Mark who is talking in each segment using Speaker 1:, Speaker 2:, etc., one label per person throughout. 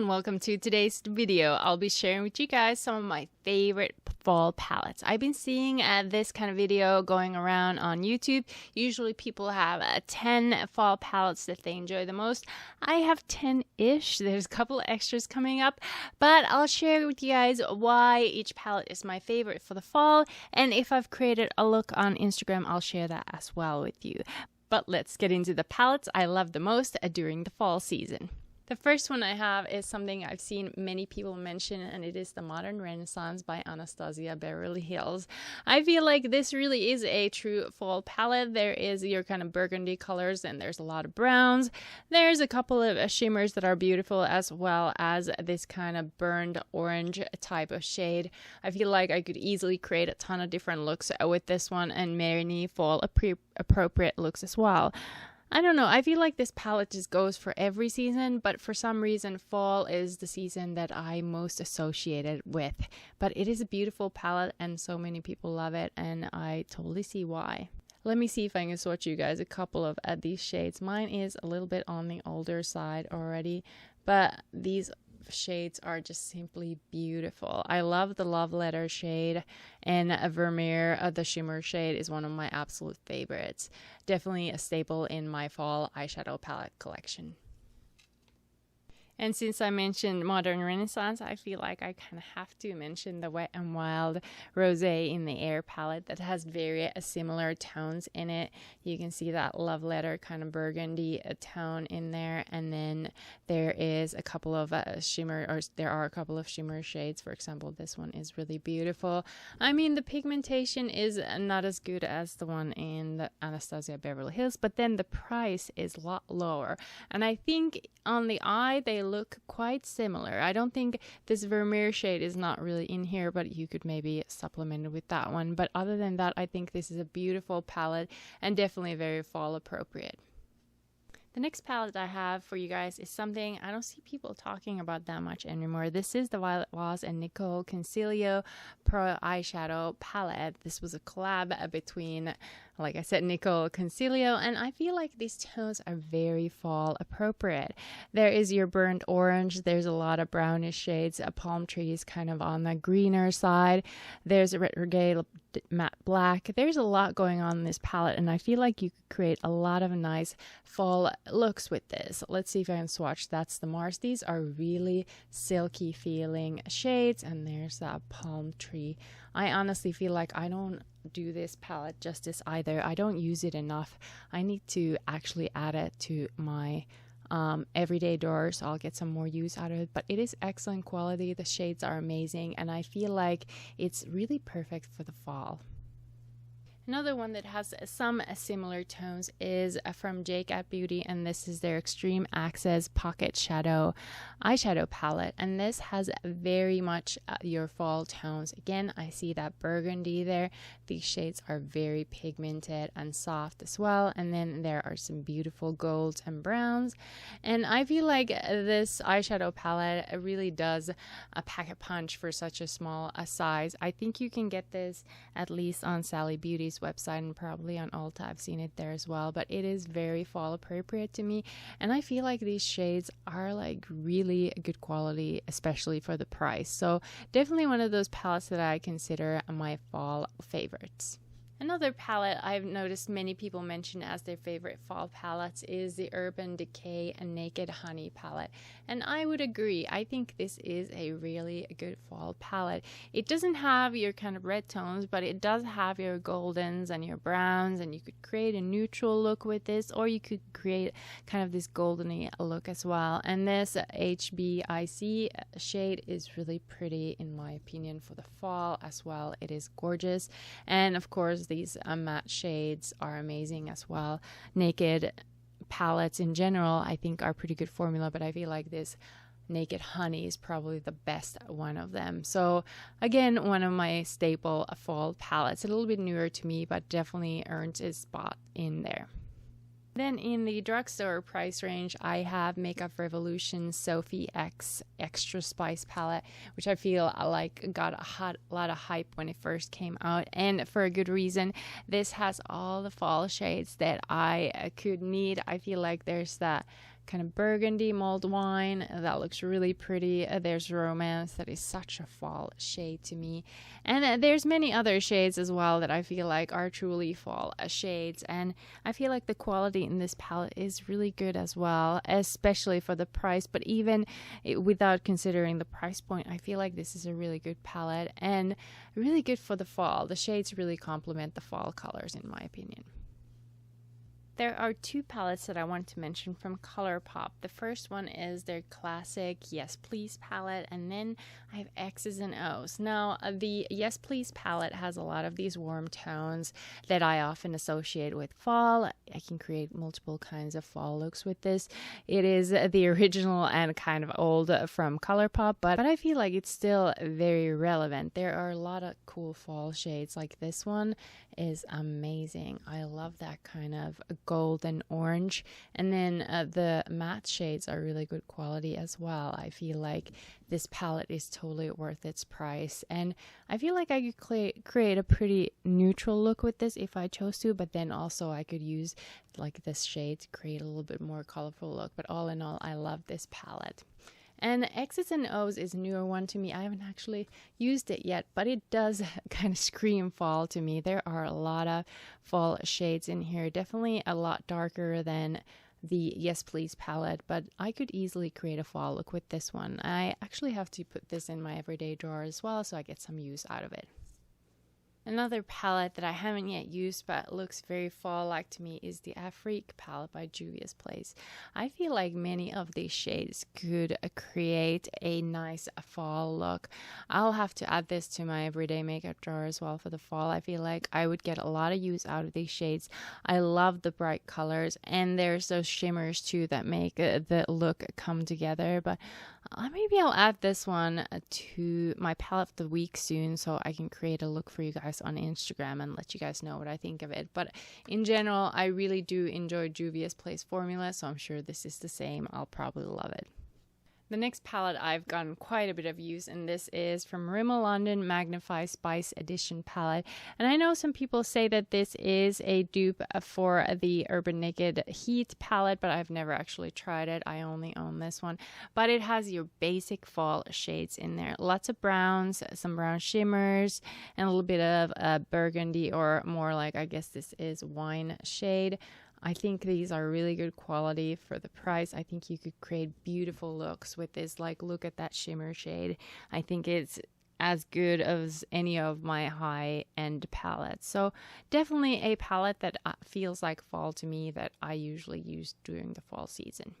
Speaker 1: and welcome to today's video. I'll be sharing with you guys some of my favorite fall palettes. I've been seeing this kind of video going around on YouTube. Usually people have 10 fall palettes that they enjoy the most. I have 10-ish. There's a couple of extras coming up, but I'll share with you guys why each palette is my favorite for the fall, and if I've created a look on Instagram, I'll share that as well with you. But let's get into the palettes I love the most during the fall season. The first one I have is something I've seen many people mention, and it is the Modern Renaissance by Anastasia Beverly Hills. I feel like this really is a true fall palette. There is your kind of burgundy colors, and there's a lot of browns. There's a couple of shimmers that are beautiful, as well as this kind of burned orange type of shade. I feel like I could easily create a ton of different looks with this one, and many fall appropriate looks as well. I don't know, I feel like this palette just goes for every season, but for some reason fall is the season that I most associate it with. But it is a beautiful palette and so many people love it, and I totally see why. Let me see if I can swatch you guys a couple of these shades. Mine is a little bit on the older side already, but these shades are just simply beautiful. I love the Love Letter shade, and Vermeer, the shimmer shade, is one of my absolute favorites. Definitely a staple in my fall eyeshadow palette collection. And since I mentioned Modern Renaissance, I feel like I kind of have to mention the Wet n Wild Rosé in the Air palette that has very similar tones in it. You can see that Love Letter kind of burgundy tone in there, and then there is a couple of there are a couple of shimmer shades. For example, this one is really beautiful. I mean, the pigmentation is not as good as the one in the Anastasia Beverly Hills, but then the price is a lot lower, and I think on the eye they look quite similar. I don't think this Vermeer shade is not really in here, but you could maybe supplement it with that one. But other than that, I think this is a beautiful palette and definitely very fall appropriate. The next palette I have for you guys is something I don't see people talking about that much anymore. This is the Violet Voss and Nicole Concilio Pro Eyeshadow Palette. This was a collab between, like I said, Nicole Concilio, and I feel like these tones are very fall appropriate. There is your burnt orange, there's a lot of brownish shades, a palm tree is kind of on the greener side, there's a retrograde matte black. There's a lot going on in this palette, and I feel like you could create a lot of nice fall looks with this. Let's see if I can swatch. That's the Mars. These are really silky feeling shades, and there's that palm tree. I honestly feel like I don't do this palette justice either. I don't use it enough. I need to actually add it to my everyday drawer, so I'll get some more use out of it. But it is excellent quality. The shades are amazing, and I feel like it's really perfect for the fall. Another one that has some similar tones is from Jacob Beauty, and this is their Extreme Access Pocket Shadow eyeshadow palette, and this has very much your fall tones. Again, I see that burgundy there. These shades are very pigmented and soft as well, and then there are some beautiful golds and browns, and I feel like this eyeshadow palette really does pack a punch for such a small size. I think you can get this at least on Sally Beauty's website and probably on Ulta. I've seen it there as well, but it is very fall appropriate to me, and I feel like these shades are like really good quality, especially for the price. So definitely one of those palettes that I consider my fall favorites. Another palette I've noticed many people mention as their favorite fall palettes is the Urban Decay and Naked Honey palette, and I would agree. I think this is a really good fall palette. It doesn't have your kind of red tones, but it does have your goldens and your browns, and you could create a neutral look with this, or you could create kind of this goldeny look as well. And this HBIC shade is really pretty in my opinion for the fall as well. It is gorgeous, and of course these matte shades are amazing as well. Naked palettes in general I think are pretty good formula, but I feel like this Naked Honey is probably the best one of them. So again, one of my staple fall palettes, a little bit newer to me, but definitely earns its spot in there. Then in the drugstore price range, I have Makeup Revolution's Sophie X Extra Spice palette, which I feel like got a lot of hype when it first came out, and for a good reason. This has all the fall shades that I could need. I feel like there's that kind of burgundy mulled wine. That looks really pretty. There's romance. That is such a fall shade to me. And there's many other shades as well that I feel like are truly fall shades. And I feel like the quality in this palette is really good as well, especially for the price. But even without considering the price point, I feel like this is a really good palette and really good for the fall. The shades really complement the fall colors in my opinion. There are two palettes that I want to mention from Colourpop. The first one is their classic Yes Please palette, and then I have X's and O's. Now, the Yes Please palette has a lot of these warm tones that I often associate with fall. I can create multiple kinds of fall looks with this. It is the original and kind of old from Colourpop, but I feel like it's still very relevant. There are a lot of cool fall shades, like this one is amazing. I love that kind of gold and orange, and then the matte shades are really good quality as well. I feel like this palette is totally worth its price, and I feel like I could create a pretty neutral look with this if I chose to, but then also I could use like this shade to create a little bit more colorful look. But all in all, I love this palette. And X's and O's is a newer one to me. I haven't actually used it yet, but it does kind of scream fall to me. There are a lot of fall shades in here. Definitely a lot darker than the Yes Please palette, but I could easily create a fall look with this one. I actually have to put this in my everyday drawer as well, so I get some use out of it. Another palette that I haven't yet used but looks very fall-like to me is the Affrique palette by Juvias Place. I feel like many of these shades could create a nice fall look. I'll have to add this to my everyday makeup drawer as well for the fall. I feel like I would get a lot of use out of these shades. I love the bright colors, and there's those shimmers too that make the look come together. But maybe I'll add this one to my palette of the week soon, so I can create a look for you guys on Instagram and let you guys know what I think of it. But in general, I really do enjoy Juvia's Place formula, so I'm sure this is the same. I'll probably love it. The next palette I've gotten quite a bit of use, and this is from Rimmel London Magnify Spice Edition palette. And I know some people say that this is a dupe for the Urban Naked Heat palette, but I've never actually tried it. I only own this one. But it has your basic fall shades in there. Lots of browns, some brown shimmers, and a little bit of burgundy, or more like, I guess this is wine shade. I think these are really good quality for the price. I think you could create beautiful looks with this. Like, look at that shimmer shade. I think it's as good as any of my high-end palettes. So definitely a palette that feels like fall to me, that I usually use during the fall season.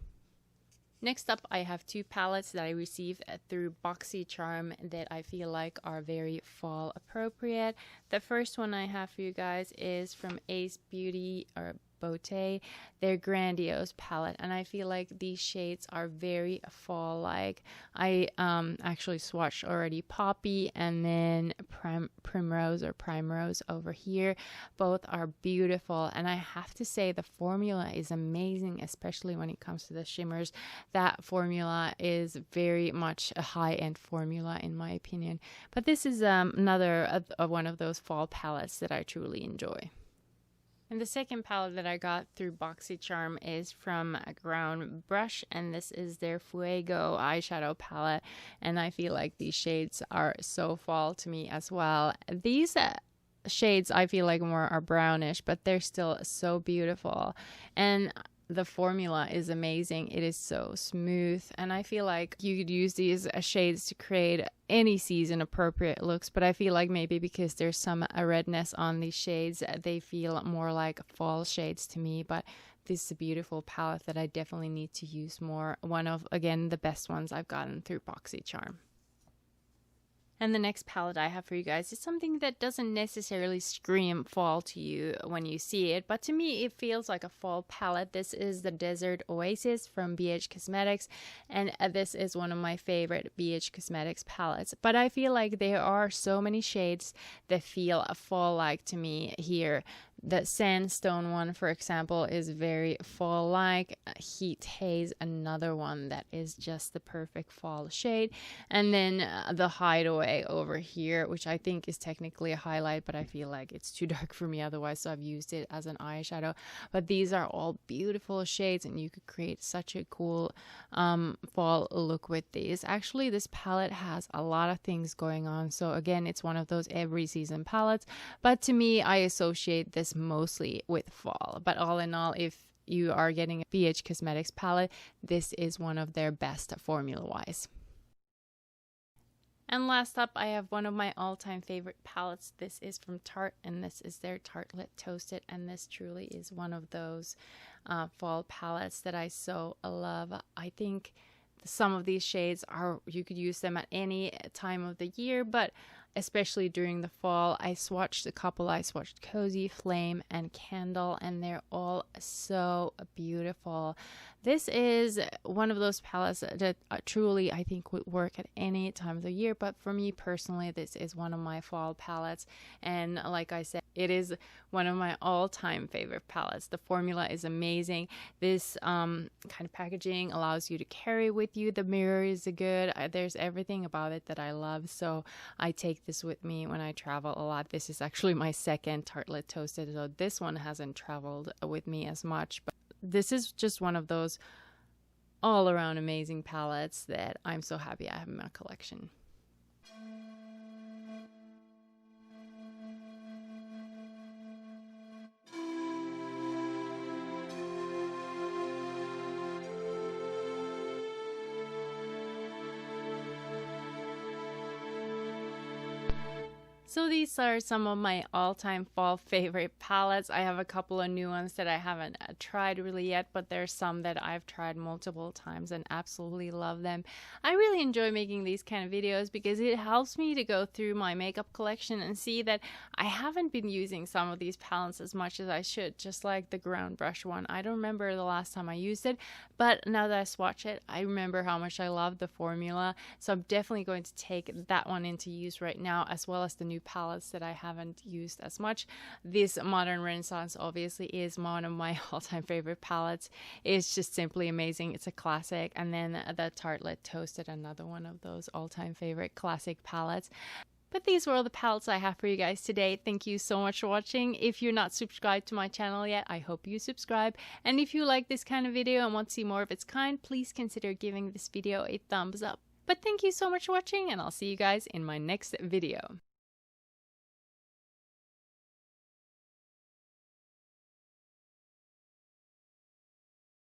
Speaker 1: Next up, I have two palettes that I received through BoxyCharm that I feel like are very fall appropriate. The first one I have for you guys is from Ace Beauty, or Beauté, their Grandiose palette, and I feel like these shades are very fall-like. I actually swatched already Poppy and then Primrose over here. Both are beautiful, and I have to say the formula is amazing, especially when it comes to the shimmers. That formula is very much a high-end formula in my opinion, but this is another one of those fall palettes that I truly enjoy. And the second palette that I got through BoxyCharm is from Ground Brush, and this is their Fuego eyeshadow palette, and I feel like these shades are so fall to me as well. These shades I feel like more are brownish, but they're still so beautiful, and the formula is amazing. It is so smooth, and I feel like you could use these shades to create any season appropriate looks, but I feel like maybe because there's some redness on these shades, they feel more like fall shades to me. But this is a beautiful palette that I definitely need to use more. One of, again, the best ones I've gotten through BoxyCharm. And the next palette I have for you guys is something that doesn't necessarily scream fall to you when you see it, but to me it feels like a fall palette. This is the Desert Oasis from BH Cosmetics, and this is one of my favorite BH Cosmetics palettes. But I feel like there are so many shades that feel fall-like to me here. The sandstone one, for example, is very fall-like. Heat Haze, another one that is just the perfect fall shade. And then the Hideaway over here, which I think is technically a highlight, but I feel like it's too dark for me otherwise, so I've used it as an eyeshadow. But these are all beautiful shades, and you could create such a cool fall look with these. Actually, this palette has a lot of things going on, so again, it's one of those every season palettes, but to me, I associate this mostly with fall. But all in all, if you are getting a BH Cosmetics palette, this is one of their best formula wise. And last up, I have one of my all-time favorite palettes. This is from Tarte, and this is their Tartelette Toasted, and this truly is one of those fall palettes that I so love. I think some of these shades are, you could use them at any time of the year, but especially during the fall. I swatched a couple. I swatched Cozy, Flame, and Candle, and they're all so beautiful. This is one of those palettes that truly I think would work at any time of the year, but for me personally, this is one of my fall palettes, and like I said, it is one of my all-time favorite palettes. The formula is amazing. This kind of packaging allows you to carry with you. The mirror is good. There's everything about it that I love, so I take this with me when I travel a lot. This is actually my second Tartelette Toasted, so this one hasn't traveled with me as much, but this is just one of those all-around amazing palettes that I'm so happy I have in my collection. So these are some of my all-time fall favorite palettes. I have a couple of new ones that I haven't tried really yet, but there's some that I've tried multiple times and absolutely love them. I really enjoy making these kind of videos because it helps me to go through my makeup collection and see that I haven't been using some of these palettes as much as I should, just like the Ground Brush one. I don't remember the last time I used it, but now that I swatch it, I remember how much I love the formula. So I'm definitely going to take that one into use right now, as well as the new palettes that I haven't used as much. This Modern Renaissance obviously is one of my all-time favorite palettes. It's just simply amazing. It's a classic. And then the Tartelette Toasted, another one of those all-time favorite classic palettes. But these were all the palettes I have for you guys today. Thank you so much for watching. If you're not subscribed to my channel yet, I hope you subscribe. And if you like this kind of video and want to see more of its kind, please consider giving this video a thumbs up. But thank you so much for watching, and I'll see you guys in my next video.